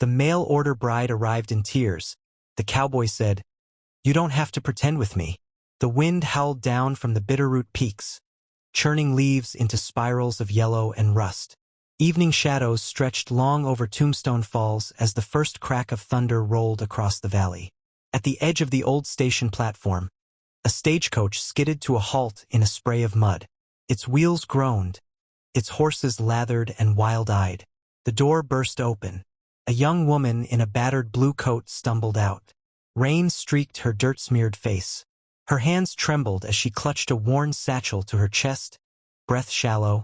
The mail-order bride arrived in tears. The cowboy said, "You don't have to pretend with me." The wind howled down from the bitterroot peaks, churning leaves into spirals of yellow and rust. Evening shadows stretched long over Tombstone Falls as the first crack of thunder rolled across the valley. At the edge of the old station platform, a stagecoach skidded to a halt in a spray of mud. Its wheels groaned, its horses lathered and wild-eyed. The door burst open. A young woman in a battered blue coat stumbled out. Rain streaked her dirt-smeared face. Her hands trembled as she clutched a worn satchel to her chest, breath shallow,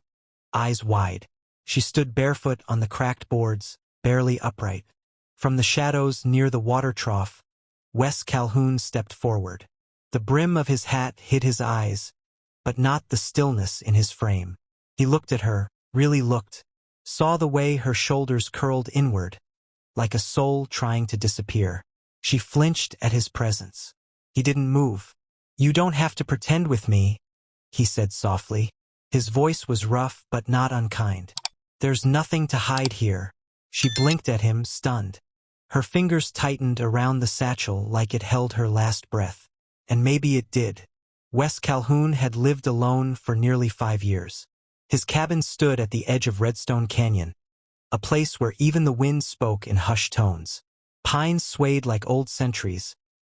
eyes wide. She stood barefoot on the cracked boards, barely upright. From the shadows near the water trough, Wes Calhoun stepped forward. The brim of his hat hid his eyes, but not the stillness in his frame. He looked at her, really looked, saw the way her shoulders curled inward, like a soul trying to disappear. She flinched at his presence. He didn't move. "You don't have to pretend with me," he said softly. His voice was rough but not unkind. "There's nothing to hide here." She blinked at him, stunned. Her fingers tightened around the satchel like it held her last breath. And maybe it did. Wes Calhoun had lived alone for nearly 5 years. His cabin stood at the edge of Redstone Canyon, a place where even the wind spoke in hushed tones. Pines swayed like old sentries,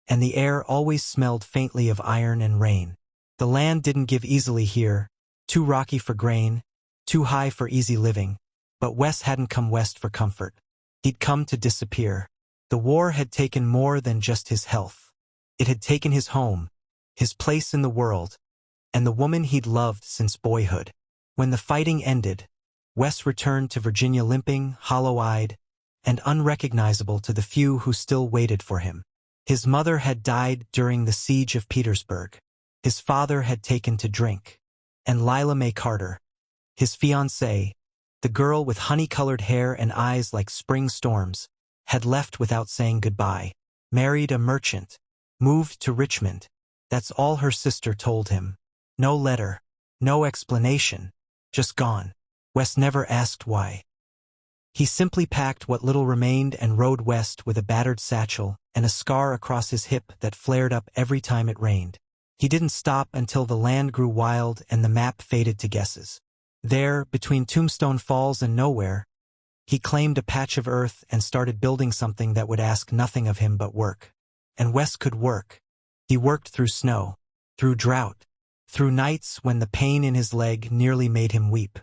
and the air always smelled faintly of iron and rain. The land didn't give easily here, too rocky for grain, too high for easy living, but Wes hadn't come west for comfort. He'd come to disappear. The war had taken more than just his health. It had taken his home, his place in the world, and the woman he'd loved since boyhood. When the fighting ended, Wes returned to Virginia limping, hollow-eyed, and unrecognizable to the few who still waited for him. His mother had died during the siege of Petersburg. His father had taken to drink. And Lila Mae Carter, his fiancée, the girl with honey-colored hair and eyes like spring storms, had left without saying goodbye. Married a merchant. Moved to Richmond. That's all her sister told him. No letter. No explanation. Just gone. Wes never asked why. He simply packed what little remained and rode west with a battered satchel and a scar across his hip that flared up every time it rained. He didn't stop until the land grew wild and the map faded to guesses. There, between Tombstone Falls and nowhere, he claimed a patch of earth and started building something that would ask nothing of him but work. And Wes could work. He worked through snow, through drought, through nights when the pain in his leg nearly made him weep.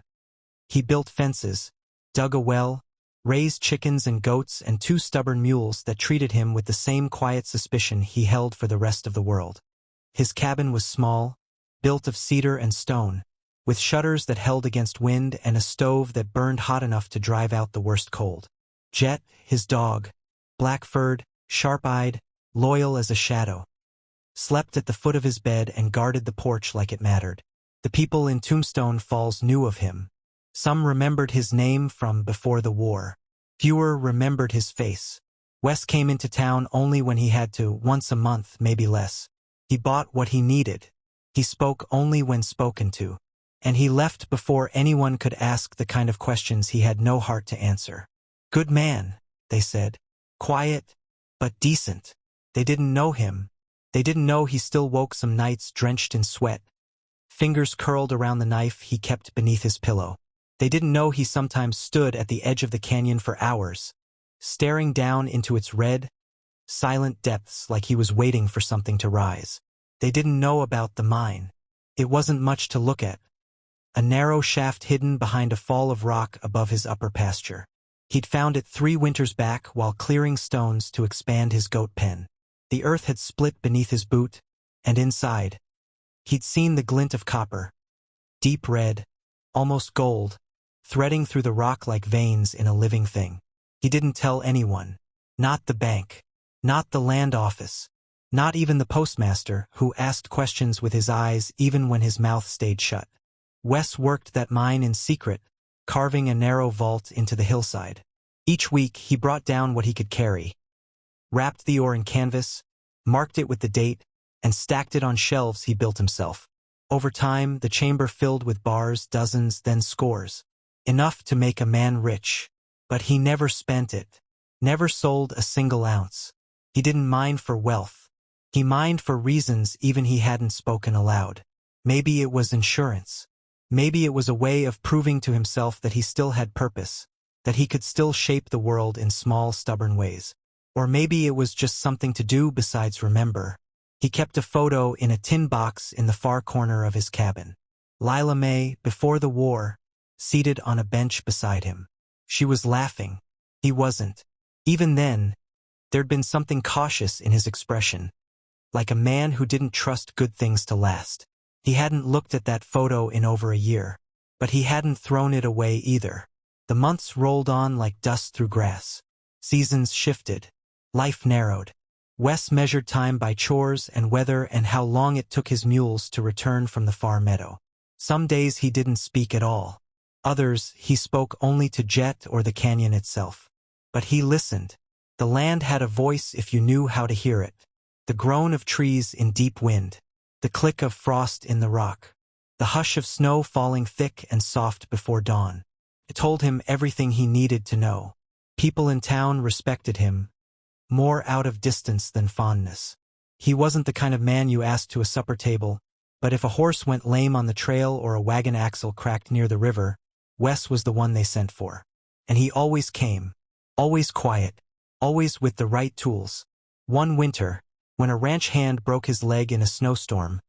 He built fences, dug a well, raised chickens and goats and 2 stubborn mules that treated him with the same quiet suspicion he held for the rest of the world. His cabin was small, built of cedar and stone, with shutters that held against wind and a stove that burned hot enough to drive out the worst cold. Jet, his dog, black-furred, sharp-eyed, loyal as a shadow, slept at the foot of his bed and guarded the porch like it mattered. The people in Tombstone Falls knew of him. Some remembered his name from before the war. Fewer remembered his face. Wes came into town only when he had to, once a month, maybe less. He bought what he needed. He spoke only when spoken to. And he left before anyone could ask the kind of questions he had no heart to answer. Good man, they said. Quiet, but decent. They didn't know him. They didn't know he still woke some nights drenched in sweat, fingers curled around the knife he kept beneath his pillow. They didn't know he sometimes stood at the edge of the canyon for hours, staring down into its red, silent depths like he was waiting for something to rise. They didn't know about the mine. It wasn't much to look at. A narrow shaft hidden behind a fall of rock above his upper pasture. He'd found it 3 winters back while clearing stones to expand his goat pen. The earth had split beneath his boot, and inside, he'd seen the glint of copper, deep red, almost gold, threading through the rock like veins in a living thing. He didn't tell anyone. Not the bank. Not the land office. Not even the postmaster, who asked questions with his eyes even when his mouth stayed shut. Wes worked that mine in secret, carving a narrow vault into the hillside. Each week he brought down what he could carry, wrapped the ore in canvas, marked it with the date, and stacked it on shelves he built himself. Over time, the chamber filled with bars, dozens, then scores. Enough to make a man rich. But he never spent it. Never sold a single ounce. He didn't mine for wealth. He mined for reasons even he hadn't spoken aloud. Maybe it was insurance. Maybe it was a way of proving to himself that he still had purpose, that he could still shape the world in small, stubborn ways. Or maybe it was just something to do besides remember. He kept a photo in a tin box in the far corner of his cabin. Lila May, before the war, seated on a bench beside him. She was laughing. He wasn't. Even then, there'd been something cautious in his expression, like a man who didn't trust good things to last. He hadn't looked at that photo in over a year, but he hadn't thrown it away either. The months rolled on like dust through grass. Seasons shifted. Life narrowed. Wes measured time by chores and weather and how long it took his mules to return from the far meadow. Some days he didn't speak at all. Others, he spoke only to Jet or the canyon itself. But he listened. The land had a voice if you knew how to hear it. The groan of trees in deep wind. The click of frost in the rock. The hush of snow falling thick and soft before dawn. It told him everything he needed to know. People in town respected him, more out of distance than fondness. He wasn't the kind of man you asked to a supper table, but if a horse went lame on the trail or a wagon axle cracked near the river, Wes was the one they sent for. And he always came. Always quiet. Always with the right tools. One winter, when a ranch hand broke his leg in a snowstorm,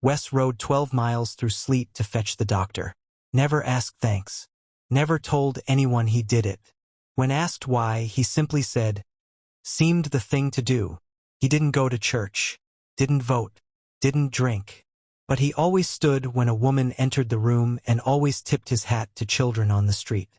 Wes rode 12 miles through sleet to fetch the doctor. Never asked thanks. Never told anyone he did it. When asked why, he simply said, "Seemed the thing to do." He didn't go to church, didn't vote, didn't drink. But he always stood when a woman entered the room and always tipped his hat to children on the street.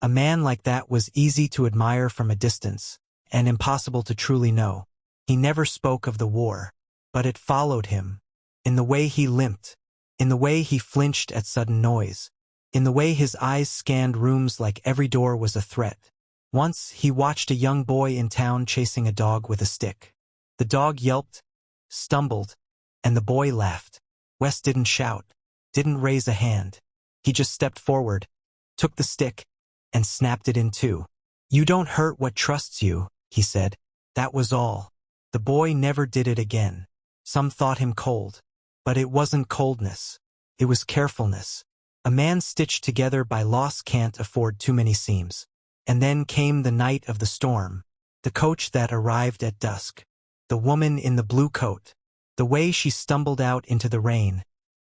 A man like that was easy to admire from a distance, and impossible to truly know. He never spoke of the war, but it followed him. In the way he limped, in the way he flinched at sudden noise, in the way his eyes scanned rooms like every door was a threat. Once, he watched a young boy in town chasing a dog with a stick. The dog yelped, stumbled, and the boy laughed. Wes didn't shout, didn't raise a hand. He just stepped forward, took the stick, and snapped it in two. "You don't hurt what trusts you," he said. That was all. The boy never did it again. Some thought him cold. But it wasn't coldness. It was carefulness. A man stitched together by loss can't afford too many seams. And then came the night of the storm. The coach that arrived at dusk. The woman in the blue coat. The way she stumbled out into the rain,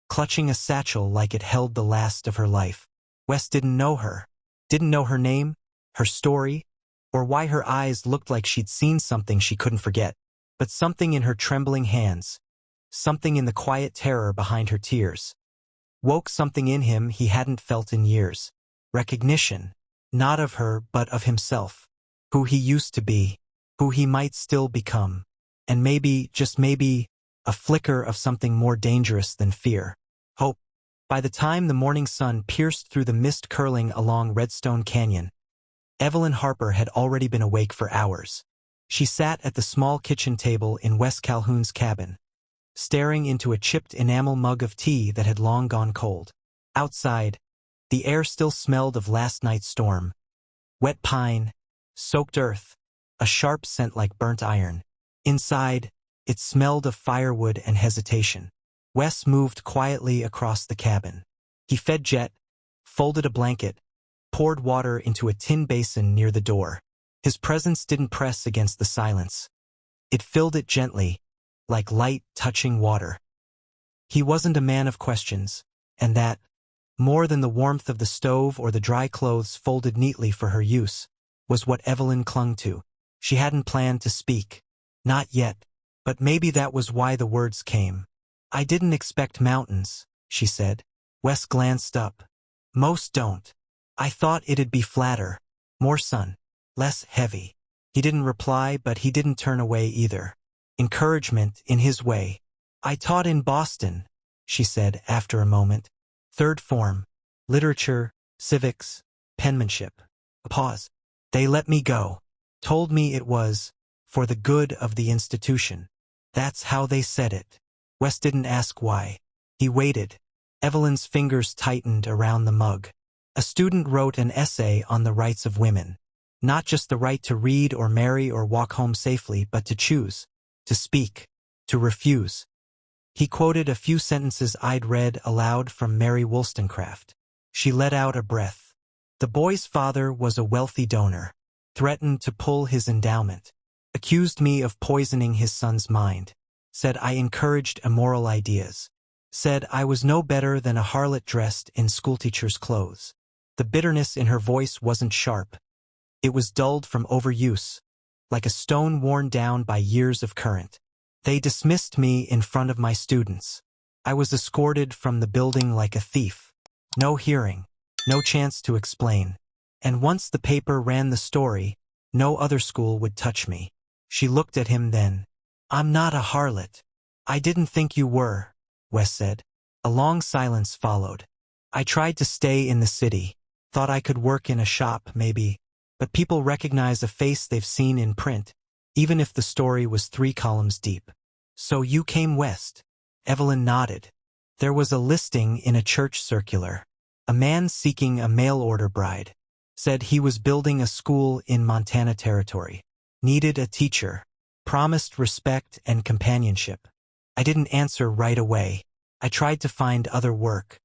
clutching a satchel like it held the last of her life. Wes didn't know her. Didn't know her name, her story, or why her eyes looked like she'd seen something she couldn't forget. But something in her trembling hands, something in the quiet terror behind her tears, woke something in him he hadn't felt in years. Recognition, not of her but of himself. Who he used to be, who he might still become. And maybe, just maybe, a flicker of something more dangerous than fear. Hope. By the time the morning sun pierced through the mist curling along Redstone Canyon, Evelyn Harper had already been awake for hours. She sat at the small kitchen table in Wes Calhoun's cabin, staring into a chipped enamel mug of tea that had long gone cold. Outside, the air still smelled of last night's storm. Wet pine, soaked earth, a sharp scent like burnt iron. Inside, it smelled of firewood and hesitation. Wes moved quietly across the cabin. He fed Jet, folded a blanket, poured water into a tin basin near the door. His presence didn't press against the silence. It filled it gently, like light touching water. He wasn't a man of questions, and that, more than the warmth of the stove or the dry clothes folded neatly for her use, was what Evelyn clung to. She hadn't planned to speak. Not yet. But maybe that was why the words came. "I didn't expect mountains," she said. Wes glanced up. "Most don't. I thought it'd be flatter. More sun. Less heavy." He didn't reply, but he didn't turn away either. Encouragement in his way. "I taught in Boston," she said after a moment. "Third form. Literature, civics, penmanship." A pause. "They let me go. Told me it was for the good of the institution. That's how they said it." Wes didn't ask why. He waited. Evelyn's fingers tightened around the mug. "A student wrote an essay on the rights of women. Not just the right to read or marry or walk home safely, but to choose, to speak, to refuse. He quoted a few sentences I'd read aloud from Mary Wollstonecraft. She let out a breath. The boy's father was a wealthy donor, threatened to pull his endowment, accused me of poisoning his son's mind, said I encouraged immoral ideas, said I was no better than a harlot dressed in schoolteacher's clothes. The bitterness in her voice wasn't sharp. It was dulled from overuse, like a stone worn down by years of current. They dismissed me in front of my students. I was escorted from the building like a thief. No hearing, no chance to explain. And once the paper ran the story, no other school would touch me. She looked at him then. I'm not a harlot. I didn't think you were, Wes said. A long silence followed. I tried to stay in the city, thought I could work in a shop, maybe, but people recognize a face they've seen in print, even if the story was 3 columns deep. So you came west? Evelyn nodded. There was a listing in a church circular. A man seeking a mail-order bride. Said he was building a school in Montana Territory. Needed a teacher. Promised respect and companionship. I didn't answer right away. I tried to find other work.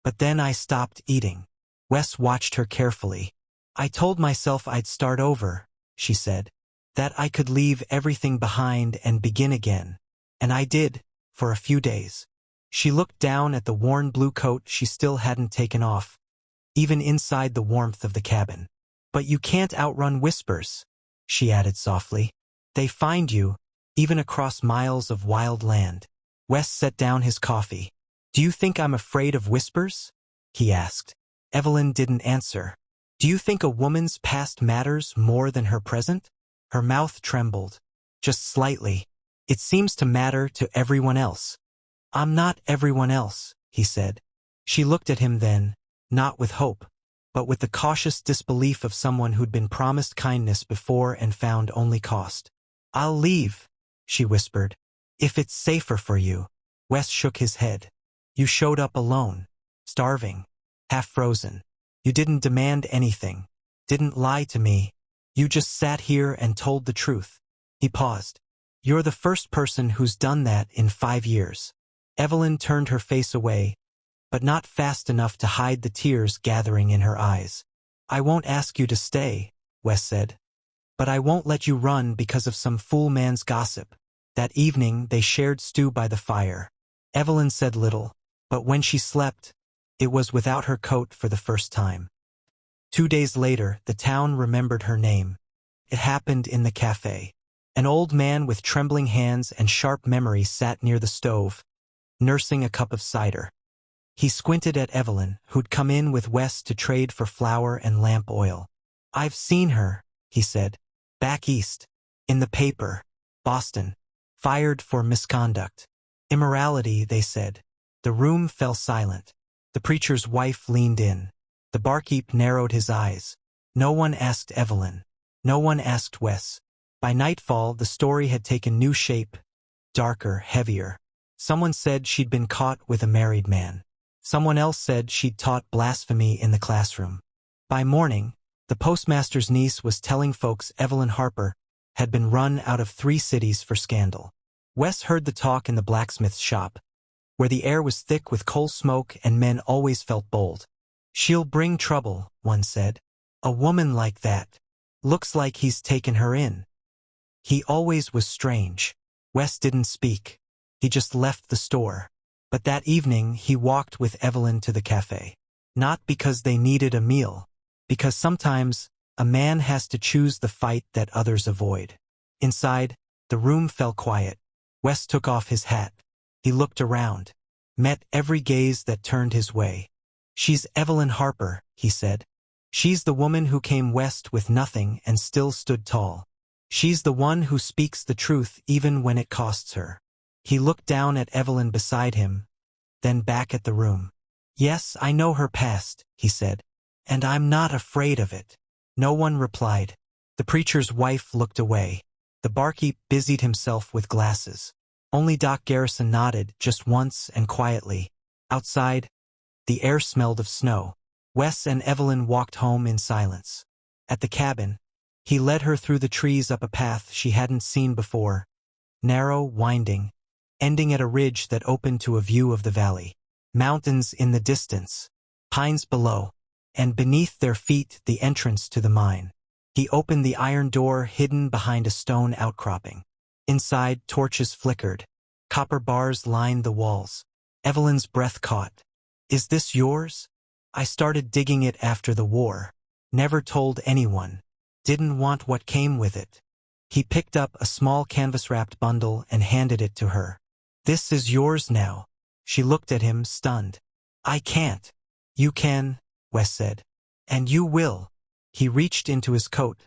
But then I stopped eating. Wes watched her carefully. I told myself I'd start over, she said. That I could leave everything behind and begin again. And I did, for a few days. She looked down at the worn blue coat she still hadn't taken off, even inside the warmth of the cabin. But you can't outrun whispers, she added softly. They find you, even across miles of wild land. Wes set down his coffee. Do you think I'm afraid of whispers? He asked. Evelyn didn't answer. Do you think a woman's past matters more than her present? Her mouth trembled, just slightly. It seems to matter to everyone else. I'm not everyone else, he said. She looked at him then, not with hope, but with the cautious disbelief of someone who'd been promised kindness before and found only cost. I'll leave, she whispered. If it's safer for you. Wes shook his head. You showed up alone, starving, half frozen. You didn't demand anything, didn't lie to me. You just sat here and told the truth. He paused. You're the first person who's done that in 5 years. Evelyn turned her face away, but not fast enough to hide the tears gathering in her eyes. I won't ask you to stay, Wes said. But I won't let you run because of some fool man's gossip. That evening they shared stew by the fire. Evelyn said little, but when she slept, it was without her coat for the first time. 2 days later, the town remembered her name. It happened in the cafe. An old man with trembling hands and sharp memory sat near the stove, nursing a cup of cider. He squinted at Evelyn, who'd come in with Wes to trade for flour and lamp oil. I've seen her, he said. Back east. In the paper. Boston. Fired for misconduct. Immorality, they said. The room fell silent. The preacher's wife leaned in. The barkeep narrowed his eyes. No one asked Evelyn. No one asked Wes. By nightfall, the story had taken new shape, darker, heavier. Someone said she'd been caught with a married man. Someone else said she'd taught blasphemy in the classroom. By morning, the postmaster's niece was telling folks Evelyn Harper had been run out of 3 cities for scandal. Wes heard the talk in the blacksmith's shop, where the air was thick with coal smoke and men always felt bold. She'll bring trouble, one said. A woman like that. Looks like he's taken her in. He always was strange. Wes didn't speak. He just left the store. But that evening he walked with Evelyn to the cafe. Not because they needed a meal, because sometimes a man has to choose the fight that others avoid. Inside, the room fell quiet. Wes took off his hat. He looked around, met every gaze that turned his way. She's Evelyn Harper, he said. She's the woman who came west with nothing and still stood tall. She's the one who speaks the truth even when it costs her. He looked down at Evelyn beside him, then back at the room. Yes, I know her past, he said. And I'm not afraid of it. No one replied. The preacher's wife looked away. The barkeep busied himself with glasses. Only Doc Garrison nodded just once and quietly. Outside, the air smelled of snow. Wes and Evelyn walked home in silence. At the cabin, He led her through the trees up a path she hadn't seen before, narrow, winding, ending at a ridge that opened to a view of the valley. Mountains in the distance, pines below, and beneath their feet the entrance to the mine. He opened the iron door hidden behind a stone outcropping. Inside, torches flickered. Copper bars lined the walls. Evelyn's breath caught. "Is this yours? I started digging it after the war. Never told anyone. Didn't want what came with it." He picked up a small canvas-wrapped bundle and handed it to her. "This is yours now." She looked at him, stunned. "I can't." "You can," Wes said. "And you will." He reached into his coat,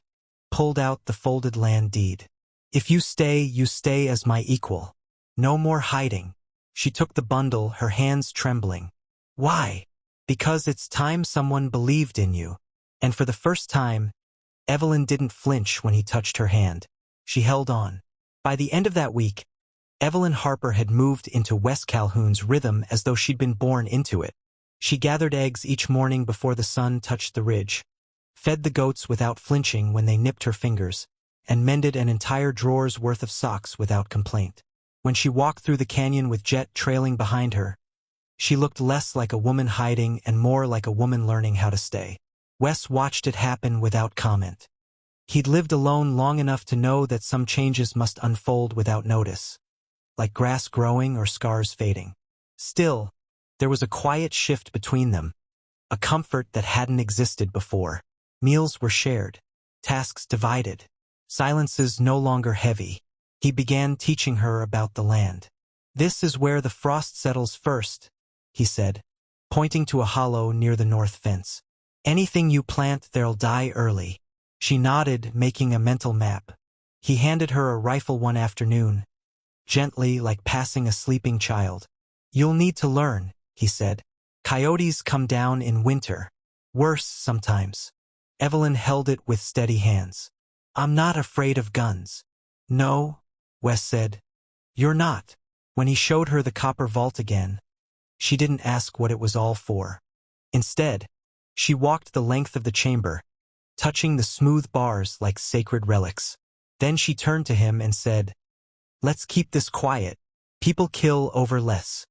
pulled out the folded land deed. "If you stay as my equal. No more hiding." She took the bundle, her hands trembling. "Why?" "Because it's time someone believed in you." And for the first time, Evelyn didn't flinch when he touched her hand. She held on. By the end of that week, Evelyn Harper had moved into Wes Calhoun's rhythm as though she'd been born into it. She gathered eggs each morning before the sun touched the ridge, fed the goats without flinching when they nipped her fingers, and mended an entire drawer's worth of socks without complaint. When she walked through the canyon with Jet trailing behind her, she looked less like a woman hiding and more like a woman learning how to stay. Wes watched it happen without comment. He'd lived alone long enough to know that some changes must unfold without notice, like grass growing or scars fading. Still, there was a quiet shift between them, a comfort that hadn't existed before. Meals were shared, tasks divided, silences no longer heavy. He began teaching her about the land. "This is where the frost settles first," he said, pointing to a hollow near the north fence. "Anything you plant there'll die early." She nodded, making a mental map. He handed her a rifle one afternoon, gently, like passing a sleeping child. "You'll need to learn," he said. "Coyotes come down in winter. Worse sometimes." Evelyn held it with steady hands. "I'm not afraid of guns." "No," Wes said. "You're not." When he showed her the copper vault again, she didn't ask what it was all for. Instead, she walked the length of the chamber, touching the smooth bars like sacred relics. Then she turned to him and said, "Let's keep this quiet. People kill over less."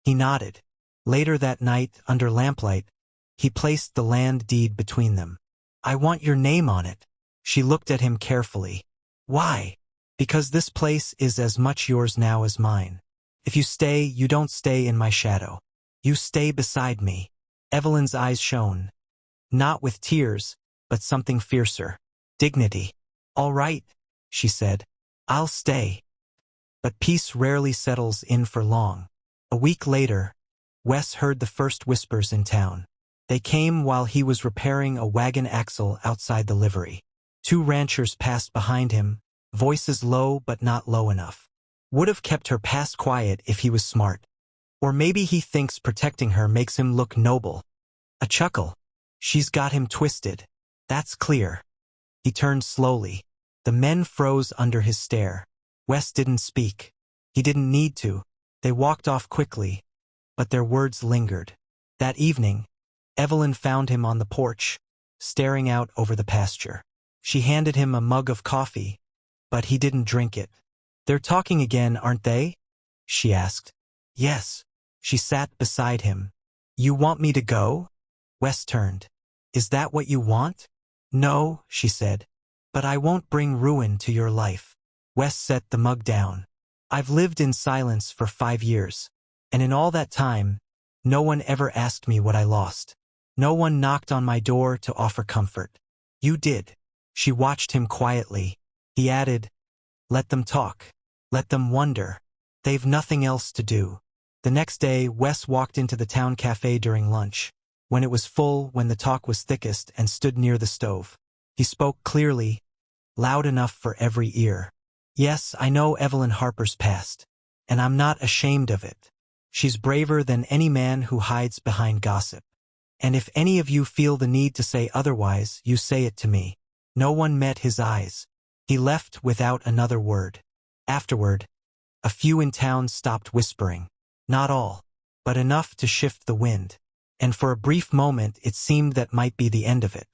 He nodded. Later that night, under lamplight, he placed the land deed between them. "I want your name on it." She looked at him carefully. "Why?" "Because this place is as much yours now as mine. If you stay, you don't stay in my shadow. You stay beside me." Evelyn's eyes shone. Not with tears, but something fiercer. Dignity. "All right," she said. "I'll stay." But peace rarely settles in for long. A week later, Wes heard the first whispers in town. They came while he was repairing a wagon axle outside the livery. Two ranchers passed behind him, voices low but not low enough. Would have kept her past quiet if he was smart. Or maybe he thinks protecting her makes him look noble. A chuckle. She's got him twisted. That's clear. He turned slowly. The men froze under his stare. Wes didn't speak. He didn't need to. They walked off quickly, but their words lingered. That evening, Evelyn found him on the porch, staring out over the pasture. She handed him a mug of coffee, but he didn't drink it. "They're talking again, aren't they?" she asked. "Yes." She sat beside him. "You want me to go?" Wes turned. "Is that what you want?" "No," she said. "But I won't bring ruin to your life." Wes set the mug down. "I've lived in silence for 5 years, and in all that time, no one ever asked me what I lost. No one knocked on my door to offer comfort. You did." She watched him quietly. He added, "Let them talk. Let them wonder. They've nothing else to do." The next day, Wes walked into the town cafe during lunch, when it was full, when the talk was thickest, and stood near the stove. He spoke clearly, loud enough for every ear. "Yes, I know Evelyn Harper's past, and I'm not ashamed of it. She's braver than any man who hides behind gossip. And if any of you feel the need to say otherwise, you say it to me." No one met his eyes. He left without another word. Afterward, a few in town stopped whispering. Not all, but enough to shift the wind. And for a brief moment it seemed that might be the end of it.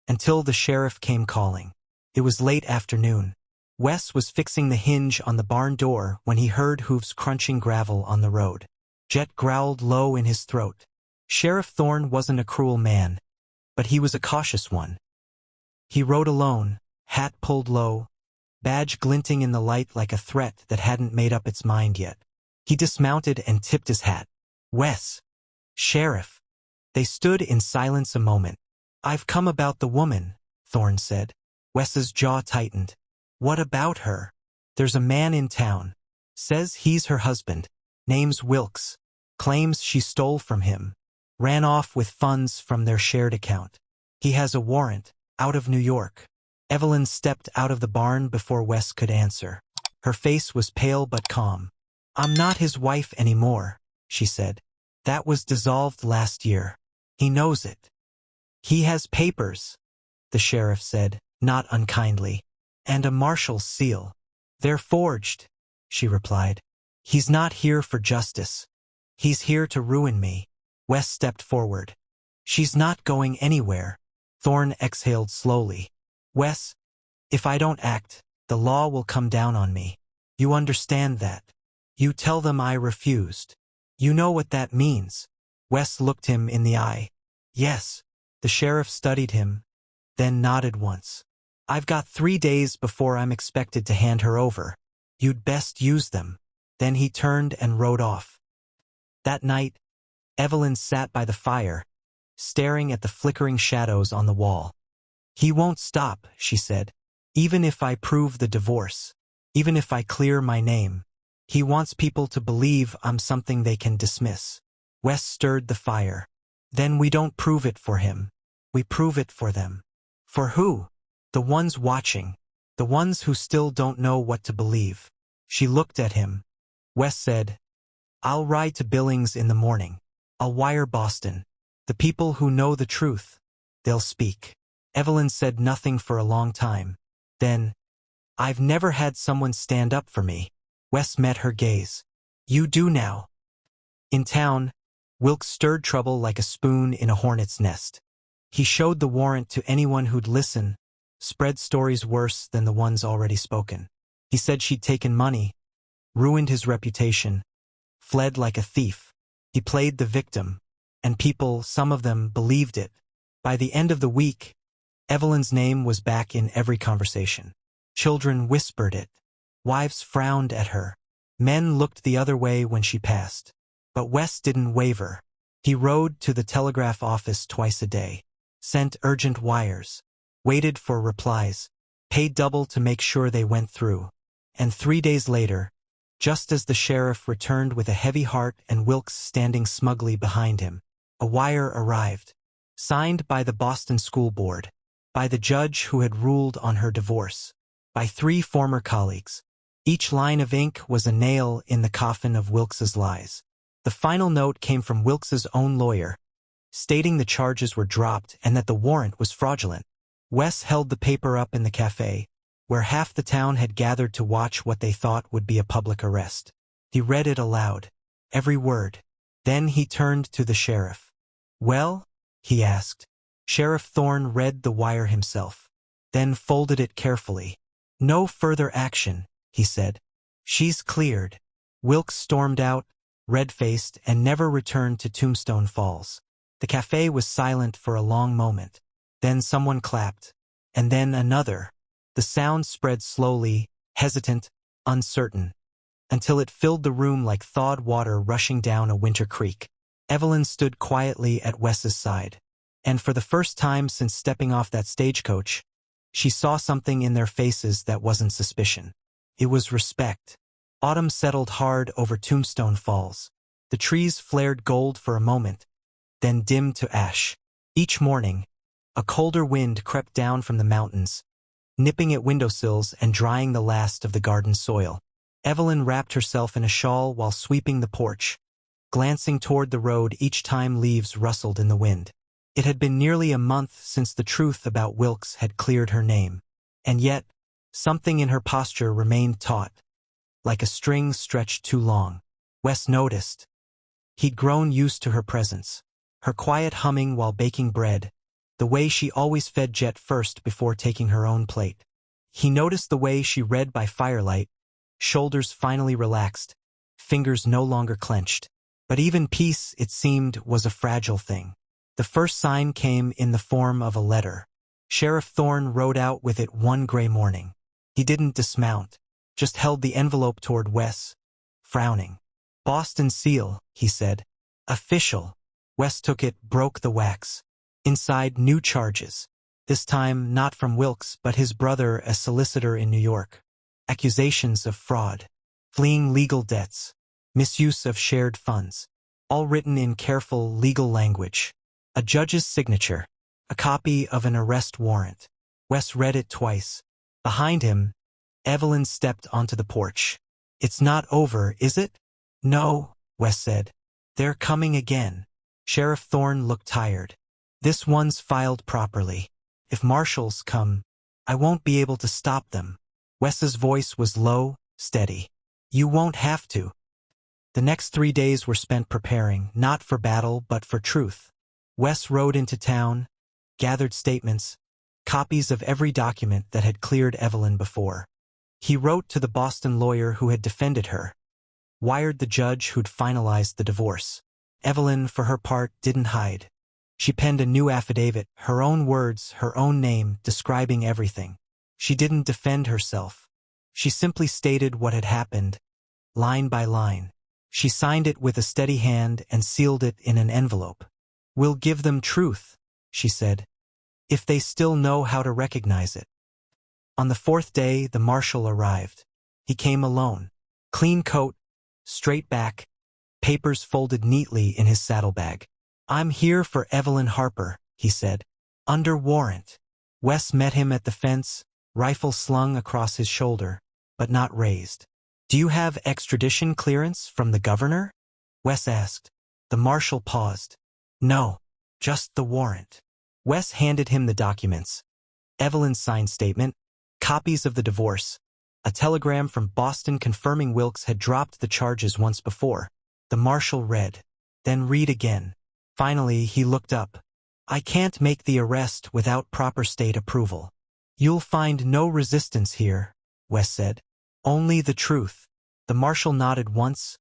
Until the sheriff came calling. It was late afternoon. Wes was fixing the hinge on the barn door when he heard hooves crunching gravel on the road. Jet growled low in his throat. Sheriff Thorne wasn't a cruel man, but he was a cautious one. He rode alone, hat pulled low, badge glinting in the light like a threat that hadn't made up its mind yet. He dismounted and tipped his hat. "Wes." "Sheriff." They stood in silence a moment. "I've come about the woman," Thorne said. Wes's jaw tightened. "What about her?" "There's a man in town. Says he's her husband. Name's Wilkes. Claims she stole from him. Ran off with funds from their shared account. He has a warrant, out of New York." Evelyn stepped out of the barn before Wes could answer. Her face was pale but calm. "I'm not his wife anymore," she said. "That was dissolved last year. He knows it." "He has papers," the sheriff said, not unkindly. "And a marshal's seal." "They're forged," she replied. "He's not here for justice. He's here to ruin me." Wes stepped forward. "She's not going anywhere." Thorne exhaled slowly. "Wes, if I don't act, the law will come down on me. You understand that? You tell them I refused. You know what that means." Wes looked him in the eye. "Yes." The sheriff studied him, then nodded once. "I've got 3 days before I'm expected to hand her over. You'd best use them." Then he turned and rode off. That night, Evelyn sat by the fire, staring at the flickering shadows on the wall. "He won't stop," she said. "Even if I prove the divorce. Even if I clear my name. He wants people to believe I'm something they can dismiss." Wes stirred the fire. "Then we don't prove it for him. We prove it for them." "For who?" "The ones watching. The ones who still don't know what to believe." She looked at him. Wes said, "I'll ride to Billings in the morning. I'll wire Boston. The people who know the truth. They'll speak." Evelyn said nothing for a long time. Then, "I've never had someone stand up for me." Wes met her gaze. "You do now." In town, Wilkes stirred trouble like a spoon in a hornet's nest. He showed the warrant to anyone who'd listen, spread stories worse than the ones already spoken. He said she'd taken money, ruined his reputation, fled like a thief. He played the victim, and people, some of them, believed it. By the end of the week, Evelyn's name was back in every conversation. Children whispered it. Wives frowned at her. Men looked the other way when she passed. But Wes didn't waver. He rode to the telegraph office twice a day, sent urgent wires, waited for replies, paid double to make sure they went through. And 3 days later, just as the sheriff returned with a heavy heart and Wilkes standing smugly behind him, a wire arrived, signed by the Boston School Board, by the judge who had ruled on her divorce, by 3 former colleagues. Each line of ink was a nail in the coffin of Wilkes's lies. The final note came from Wilkes's own lawyer, stating the charges were dropped and that the warrant was fraudulent. Wes held the paper up in the cafe, where half the town had gathered to watch what they thought would be a public arrest. He read it aloud, every word. Then he turned to the sheriff. "Well?" he asked. Sheriff Thorne read the wire himself, then folded it carefully. "No further action," he said. "She's cleared." Wilkes stormed out, red-faced, and never returned to Tombstone Falls. The cafe was silent for a long moment. Then someone clapped, and then another. The sound spread slowly, hesitant, uncertain, until it filled the room like thawed water rushing down a winter creek. Evelyn stood quietly at Wes's side, and for the first time since stepping off that stagecoach, she saw something in their faces that wasn't suspicion. It was respect. Autumn settled hard over Tombstone Falls. The trees flared gold for a moment, then dimmed to ash. Each morning, a colder wind crept down from the mountains, nipping at windowsills and drying the last of the garden soil. Evelyn wrapped herself in a shawl while sweeping the porch, glancing toward the road each time leaves rustled in the wind. It had been nearly a month since the truth about Wilkes had cleared her name, and yet, something in her posture remained taut, like a string stretched too long. Wes noticed. He'd grown used to her presence, her quiet humming while baking bread, the way she always fed Jet first before taking her own plate. He noticed the way she read by firelight, shoulders finally relaxed, fingers no longer clenched. But even peace, it seemed, was a fragile thing. The first sign came in the form of a letter. Sheriff Thorne rode out with it one gray morning. He didn't dismount, just held the envelope toward Wes, frowning. "Boston seal," he said. "Official." Wes took it, broke the wax. Inside, new charges. This time not from Wilkes but his brother, a solicitor in New York. Accusations of fraud, fleeing legal debts, misuse of shared funds. All written in careful legal language. A judge's signature. A copy of an arrest warrant. Wes read it twice. Behind him, Evelyn stepped onto the porch. "It's not over, is it?" "No," Wes said. "They're coming again." Sheriff Thorne looked tired. "This one's filed properly. If marshals come, I won't be able to stop them." Wes's voice was low, steady. "You won't have to." The next 3 days were spent preparing, not for battle but for truth. Wes rode into town, gathered statements, copies of every document that had cleared Evelyn before. He wrote to the Boston lawyer who had defended her, wired the judge who'd finalized the divorce. Evelyn, for her part, didn't hide. She penned a new affidavit, her own words, her own name, describing everything. She didn't defend herself. She simply stated what had happened, line by line. She signed it with a steady hand and sealed it in an envelope. "We'll give them truth," she said, "if they still know how to recognize it." On the 4th day, the marshal arrived. He came alone. Clean coat, straight back, papers folded neatly in his saddlebag. "I'm here for Evelyn Harper," he said. "Under warrant." Wes met him at the fence, rifle slung across his shoulder, but not raised. "Do you have extradition clearance from the governor?" Wes asked. The marshal paused. "No, just the warrant." Wes handed him the documents. Evelyn's signed statement, copies of the divorce, a telegram from Boston confirming Wilkes had dropped the charges once before. The marshal read, then read again. Finally, he looked up. "I can't make the arrest without proper state approval." "You'll find no resistance here," Wes said. "Only the truth." The marshal nodded once,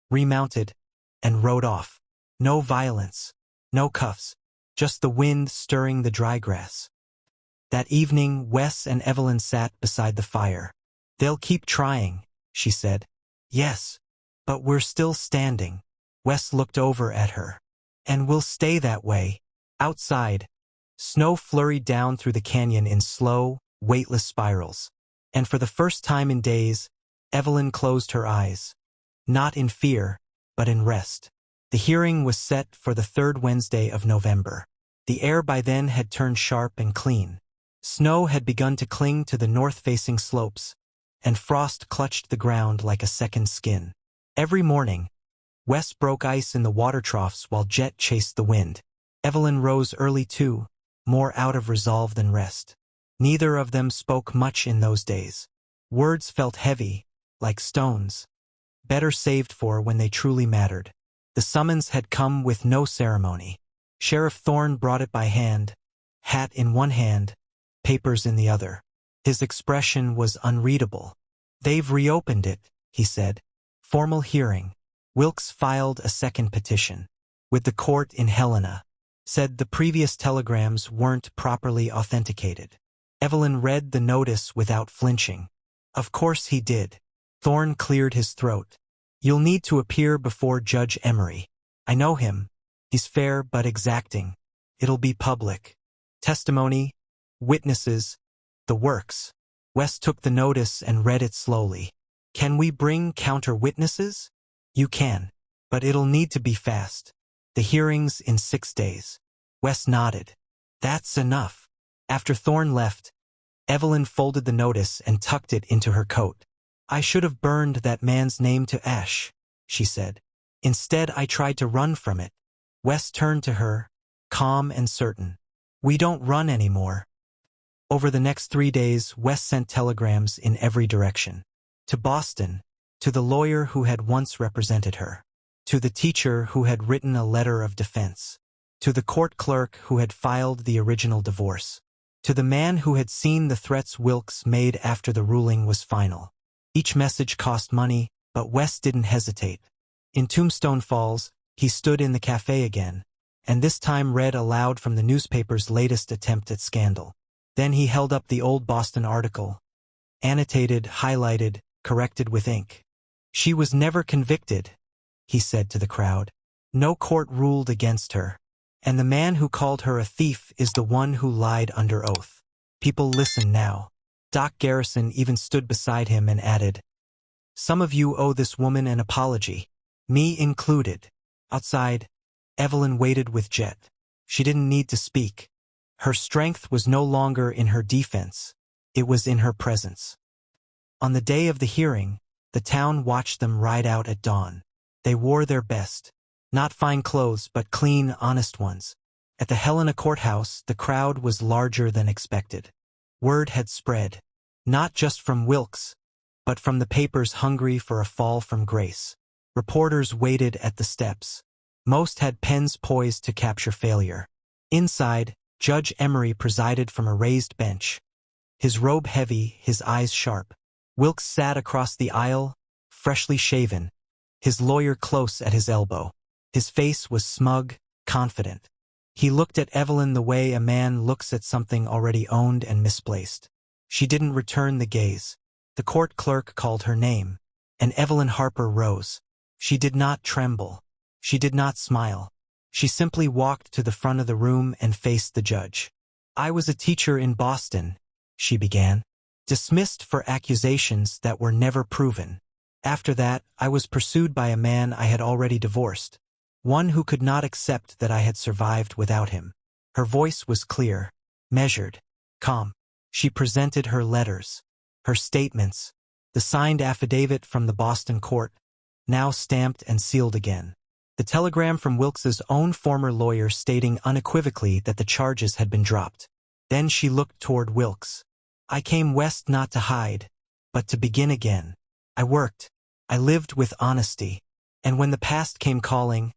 remounted, and rode off. No violence, no cuffs, just the wind stirring the dry grass. That evening, Wes and Evelyn sat beside the fire. "They'll keep trying," she said. "Yes, but we're still standing." Wes looked over at her. "And we'll stay that way." Outside, snow flurried down through the canyon in slow, weightless spirals. And for the first time in days, Evelyn closed her eyes. Not in fear, but in rest. The hearing was set for the 3rd Wednesday of November. The air by then had turned sharp and clean. Snow had begun to cling to the north-facing slopes, and frost clutched the ground like a second skin. Every morning, Wes broke ice in the water troughs while Jet chased the wind. Evelyn rose early too, more out of resolve than rest. Neither of them spoke much in those days. Words felt heavy, like stones, better saved for when they truly mattered. The summons had come with no ceremony. Sheriff Thorne brought it by hand, hat in one hand, papers in the other. His expression was unreadable. "They've reopened it," he said. "Formal hearing." Wilkes filed a second petition. With the court in Helena. Said the previous telegrams weren't properly authenticated. Evelyn read the notice without flinching. "Of course he did." Thorne cleared his throat. "You'll need to appear before Judge Emery. I know him. He's fair but exacting. It'll be public. Testimony, witnesses, the works." Wes took the notice and read it slowly. "Can we bring counter-witnesses?" "You can, but it'll need to be fast. The hearing's in 6 days." Wes nodded. "That's enough." After Thorne left, Evelyn folded the notice and tucked it into her coat. "I should have burned that man's name to ash," she said. "Instead, I tried to run from it." Wes turned to her, calm and certain. "We don't run anymore." Over the next 3 days, Wes sent telegrams in every direction. To Boston, to the lawyer who had once represented her, to the teacher who had written a letter of defense, to the court clerk who had filed the original divorce. To the man who had seen the threats Wilkes made after the ruling was final. Each message cost money, but West didn't hesitate. In Tombstone Falls, he stood in the cafe again, and this time read aloud from the newspaper's latest attempt at scandal. Then he held up the old Boston article, annotated, highlighted, corrected with ink. "She was never convicted," he said to the crowd. "No court ruled against her. And the man who called her a thief is the one who lied under oath." People listened now. Doc Garrison even stood beside him and added, "Some of you owe this woman an apology, me included." Outside, Evelyn waited with Jet. She didn't need to speak. Her strength was no longer in her defense. It was in her presence. On the day of the hearing, the town watched them ride out at dawn. They wore their best. Not fine clothes, but clean, honest ones. At the Helena courthouse, the crowd was larger than expected. Word had spread, not just from Wilkes, but from the papers hungry for a fall from grace. Reporters waited at the steps. Most had pens poised to capture failure. Inside, Judge Emery presided from a raised bench. His robe heavy, his eyes sharp. Wilkes sat across the aisle, freshly shaven, his lawyer close at his elbow. His face was smug, confident. He looked at Evelyn the way a man looks at something already owned and misplaced. She didn't return the gaze. The court clerk called her name, and Evelyn Harper rose. She did not tremble. She did not smile. She simply walked to the front of the room and faced the judge. "I was a teacher in Boston," she began, "dismissed for accusations that were never proven. After that, I was pursued by a man I had already divorced. One who could not accept that I had survived without him." Her voice was clear, measured, calm. She presented her letters, her statements, the signed affidavit from the Boston court, now stamped and sealed again. The telegram from Wilkes's own former lawyer stating unequivocally that the charges had been dropped. Then she looked toward Wilkes. "I came west not to hide, but to begin again. I worked. I lived with honesty. And when the past came calling,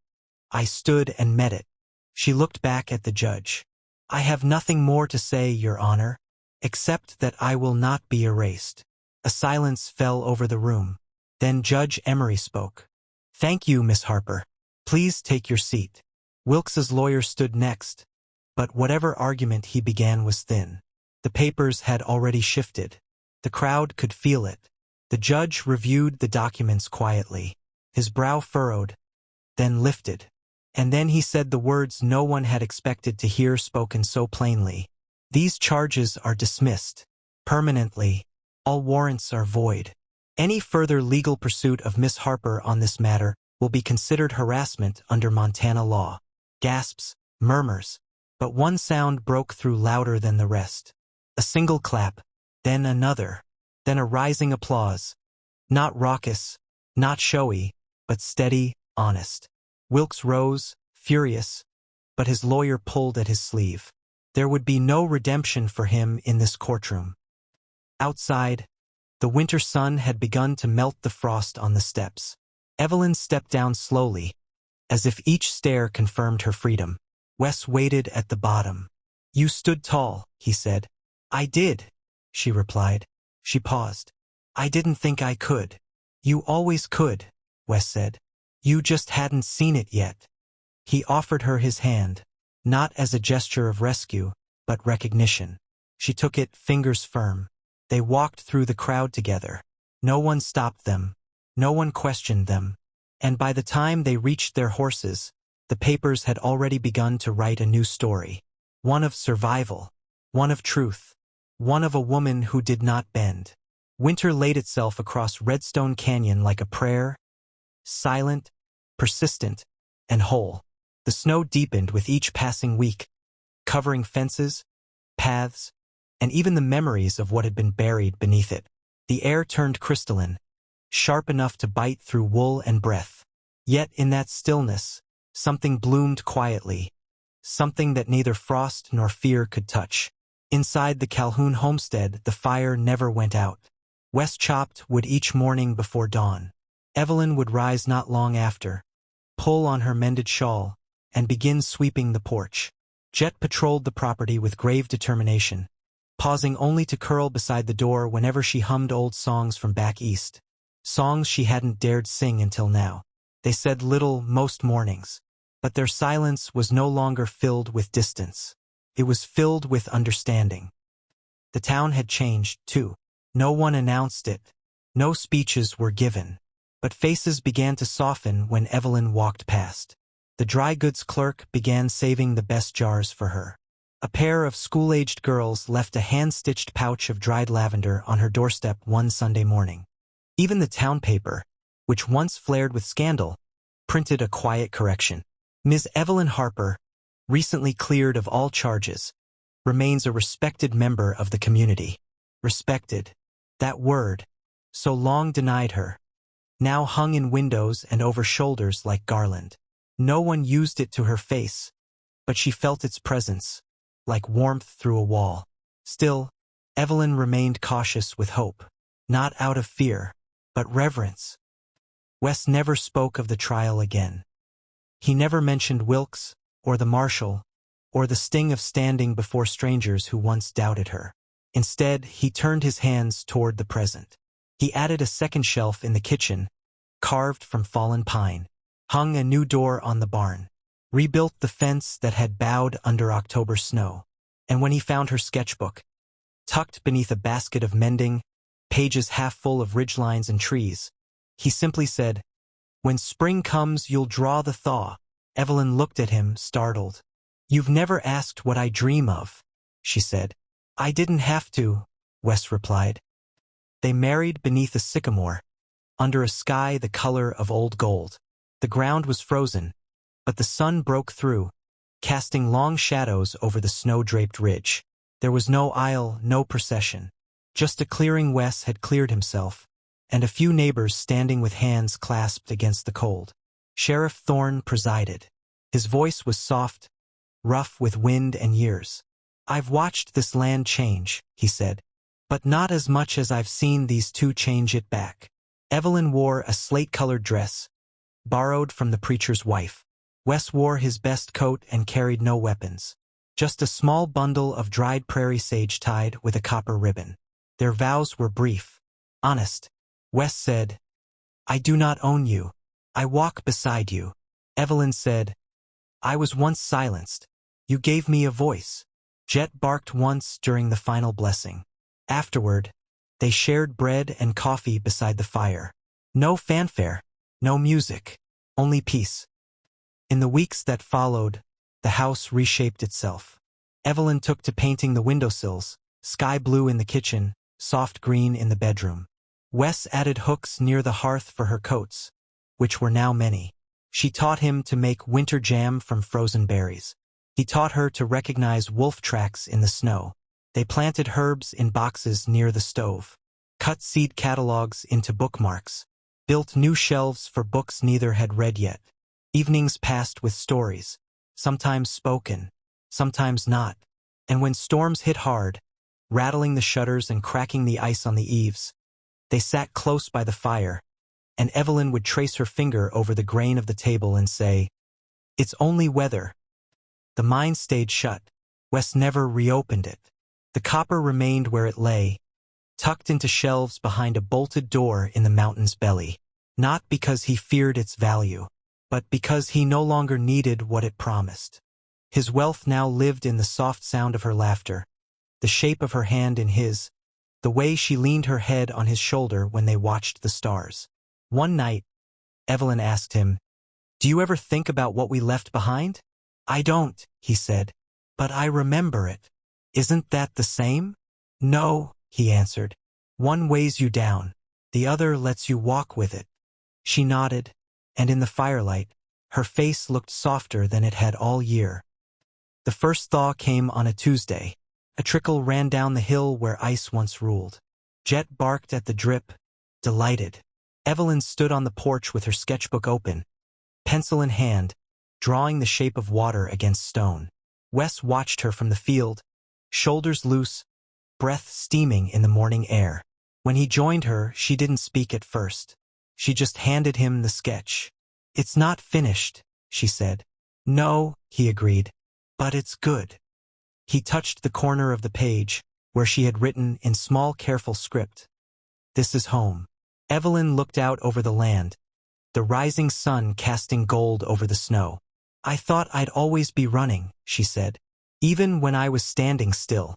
I stood and met it." She looked back at the judge. "I have nothing more to say, Your Honor, except that I will not be erased." A silence fell over the room. Then Judge Emery spoke. "Thank you, Miss Harper. Please take your seat." Wilkes's lawyer stood next, but whatever argument he began was thin. The papers had already shifted. The crowd could feel it. The judge reviewed the documents quietly, his brow furrowed, then lifted. And then he said the words no one had expected to hear spoken so plainly. "These charges are dismissed. Permanently. All warrants are void. Any further legal pursuit of Miss Harper on this matter will be considered harassment under Montana law." Gasps, murmurs. But one sound broke through louder than the rest. A single clap, then another, then a rising applause. Not raucous, not showy, but steady, honest. Wilkes rose, furious, but his lawyer pulled at his sleeve. There would be no redemption for him in this courtroom. Outside, the winter sun had begun to melt the frost on the steps. Evelyn stepped down slowly, as if each stare confirmed her freedom. Wes waited at the bottom. "You stood tall," he said. "I did," she replied. She paused. "I didn't think I could." "You always could," Wes said. "You just hadn't seen it yet." He offered her his hand, not as a gesture of rescue, but recognition. She took it, fingers firm. They walked through the crowd together. No one stopped them. No one questioned them. And by the time they reached their horses, the papers had already begun to write a new story. One of survival. One of truth. One of a woman who did not bend. Winter laid itself across Redstone Canyon like a prayer, silent, persistent, and whole. The snow deepened with each passing week, covering fences, paths, and even the memories of what had been buried beneath it. The air turned crystalline, sharp enough to bite through wool and breath. Yet in that stillness, something bloomed quietly, something that neither frost nor fear could touch. Inside the Calhoun homestead, the fire never went out. Wes chopped wood each morning before dawn. Evelyn would rise not long after, pull on her mended shawl, and begin sweeping the porch. Jet patrolled the property with grave determination, pausing only to curl beside the door whenever she hummed old songs from back east. Songs she hadn't dared sing until now. They said little most mornings, but their silence was no longer filled with distance. It was filled with understanding. The town had changed, too. No one announced it. No speeches were given. But faces began to soften when Evelyn walked past. The dry goods clerk began saving the best jars for her. A pair of school-aged girls left a hand-stitched pouch of dried lavender on her doorstep one Sunday morning. Even the town paper, which once flared with scandal, printed a quiet correction. Ms. Evelyn Harper, recently cleared of all charges, remains a respected member of the community. Respected. That word, so long denied her, now hung in windows and over shoulders like garland. No one used it to her face, but she felt its presence, like warmth through a wall. Still, Evelyn remained cautious with hope, not out of fear, but reverence. Wes never spoke of the trial again. He never mentioned Wilkes, or the marshal, or the sting of standing before strangers who once doubted her. Instead, he turned his hands toward the present. He added a second shelf in the kitchen, carved from fallen pine, hung a new door on the barn, rebuilt the fence that had bowed under October snow. And when he found her sketchbook, tucked beneath a basket of mending, pages half full of ridgelines and trees, he simply said, "When spring comes, you'll draw the thaw." Evelyn looked at him, startled. "You've never asked what I dream of," she said. "I didn't have to," Wes replied. They married beneath a sycamore, under a sky the color of old gold. The ground was frozen, but the sun broke through, casting long shadows over the snow-draped ridge. There was no aisle, no procession. Just a clearing Wes had cleared himself, and a few neighbors standing with hands clasped against the cold. Sheriff Thorne presided. His voice was soft, rough with wind and years. "I've watched this land change," he said, "but not as much as I've seen these two change it back." Evelyn wore a slate-colored dress, borrowed from the preacher's wife. Wes wore his best coat and carried no weapons, just a small bundle of dried prairie sage tied with a copper ribbon. Their vows were brief, honest. Wes said, "I do not own you. I walk beside you." Evelyn said, "I was once silenced. You gave me a voice." Jet barked once during the final blessing. Afterward, they shared bread and coffee beside the fire. No fanfare, no music, only peace. In the weeks that followed, the house reshaped itself. Evelyn took to painting the windowsills, sky blue in the kitchen, soft green in the bedroom. Wes added hooks near the hearth for her coats, which were now many. She taught him to make winter jam from frozen berries. He taught her to recognize wolf tracks in the snow. They planted herbs in boxes near the stove, cut seed catalogs into bookmarks, built new shelves for books neither had read yet. Evenings passed with stories, sometimes spoken, sometimes not. And when storms hit hard, rattling the shutters and cracking the ice on the eaves, they sat close by the fire, and Evelyn would trace her finger over the grain of the table and say, "It's only weather." The mine stayed shut. Wes never reopened it. The copper remained where it lay, tucked into shelves behind a bolted door in the mountain's belly, not because he feared its value, but because he no longer needed what it promised. His wealth now lived in the soft sound of her laughter, the shape of her hand in his, the way she leaned her head on his shoulder when they watched the stars. One night, Evelyn asked him, "Do you ever think about what we left behind?" "I don't," he said, "but I remember it." "Isn't that the same?" "No," he answered. "One weighs you down, the other lets you walk with it." She nodded, and in the firelight, her face looked softer than it had all year. The first thaw came on a Tuesday. A trickle ran down the hill where ice once ruled. Jet barked at the drip, delighted. Evelyn stood on the porch with her sketchbook open, pencil in hand, drawing the shape of water against stone. Wes watched her from the field, shoulders loose, breath steaming in the morning air. When he joined her, she didn't speak at first. She just handed him the sketch. "It's not finished," she said. "No," he agreed, "but it's good." He touched the corner of the page, where she had written in small careful script, "This is home." Evelyn looked out over the land, the rising sun casting gold over the snow. "I thought I'd always be running," she said, "even when I was standing still."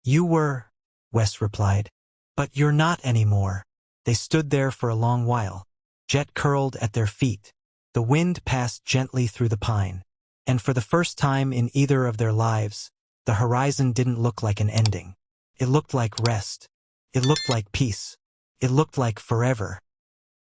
"You were," Wes replied, "but you're not anymore." They stood there for a long while, jet curled at their feet. The wind passed gently through the pine, and for the first time in either of their lives, the horizon didn't look like an ending. It looked like rest. It looked like peace. It looked like forever.